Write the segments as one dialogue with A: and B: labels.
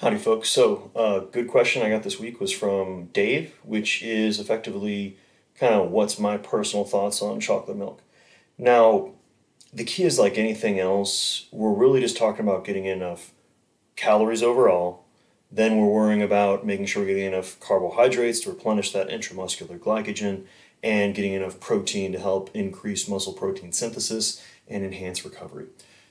A: Howdy, folks. Good question I got this week was from Dave, which is effectively kind of what's my personal thoughts on chocolate milk. Now, the key is like anything else, we're really just talking about getting enough calories overall. Then we're worrying about making sure we're getting enough carbohydrates to replenish that intramuscular glycogen and getting enough protein to help increase muscle protein synthesis and enhance recovery.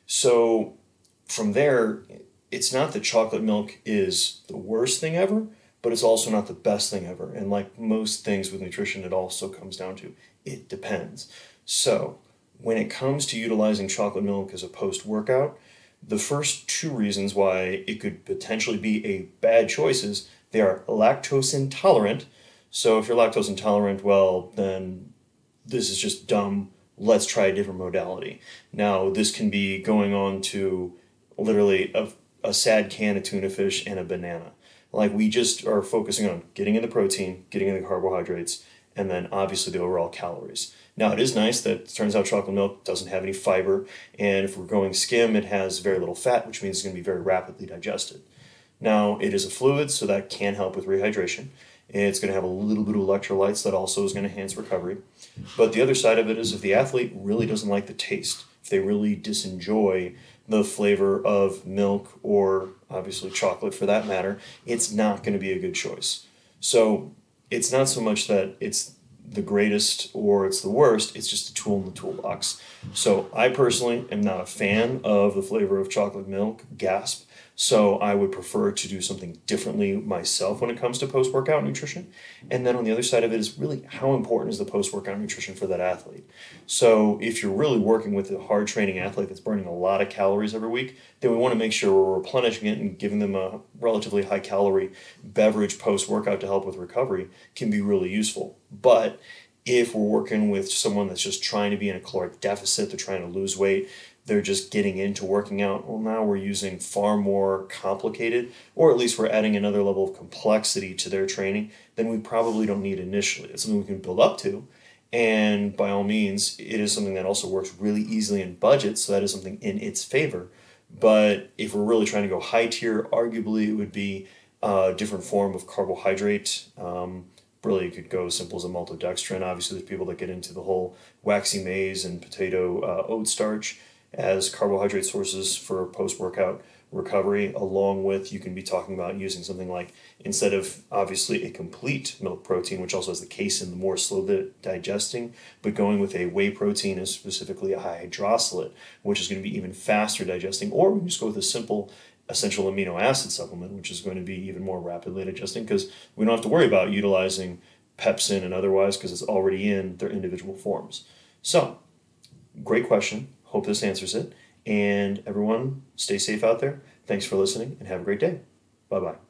A: So, from there, it's not that chocolate milk is the worst thing ever, but it's also not the best thing ever. And like most things with nutrition, it also comes down to it depends. So, when it comes to utilizing chocolate milk as a post workout, the first two reasons why it could potentially be a bad choice is they are lactose intolerant. So, if you're lactose intolerant, well, then this is just dumb. Let's try a different modality. Now, this can be going on to literally a sad can of tuna fish and a banana. Like we just are focusing on getting in the protein, getting in the carbohydrates, and then obviously the overall calories. Now it is nice that it turns out chocolate milk doesn't have any fiber, and if we're going skim, it has very little fat, which means it's going to be very rapidly digested. Now it is a fluid, so that can help with rehydration. It's going to have a little bit of electrolytes that also is going to enhance recovery. But the other side of it is if the athlete really doesn't like the taste, if they really disenjoy the flavor of milk or obviously chocolate for that matter, it's not going to be a good choice. So it's not so much that it's the greatest or it's the worst, it's just a tool in the toolbox. So I personally am not a fan of the flavor of chocolate milk, gasp. So I would prefer to do something differently myself when it comes to post-workout nutrition. And then on the other side of it is really how important is the post-workout nutrition for that athlete. So if you're really working with a hard training athlete that's burning a lot of calories every week, then we want to make sure we're replenishing it and giving them a relatively high calorie beverage post-workout to help with recovery can be really useful. But if we're working with someone that's just trying to be in a caloric deficit, they're trying to lose weight, they're just getting into working out, well, now we're using far more complicated, or at least we're adding another level of complexity to their training than we probably don't need initially. It's something we can build up to, and by all means, it is something that also works really easily in budget, so that is something in its favor. But if we're really trying to go high tier, arguably it would be a different form of carbohydrate. Really, you could go as simple as a maltodextrin. Obviously, there's people that get into the whole waxy maize and potato oat starch as carbohydrate sources for post-workout recovery, along with you can be talking about using something like, instead of obviously a complete milk protein, which also has the casein, the more slow digesting, but going with a whey protein and specifically a high hydroxylate, which is going to be even faster digesting, or we can just go with a simple essential amino acid supplement, which is going to be even more rapidly digesting because we don't have to worry about utilizing pepsin and otherwise because it's already in their individual forms. So, great question. Hope this answers it. And everyone, stay safe out there. Thanks for listening and have a great day. Bye-bye.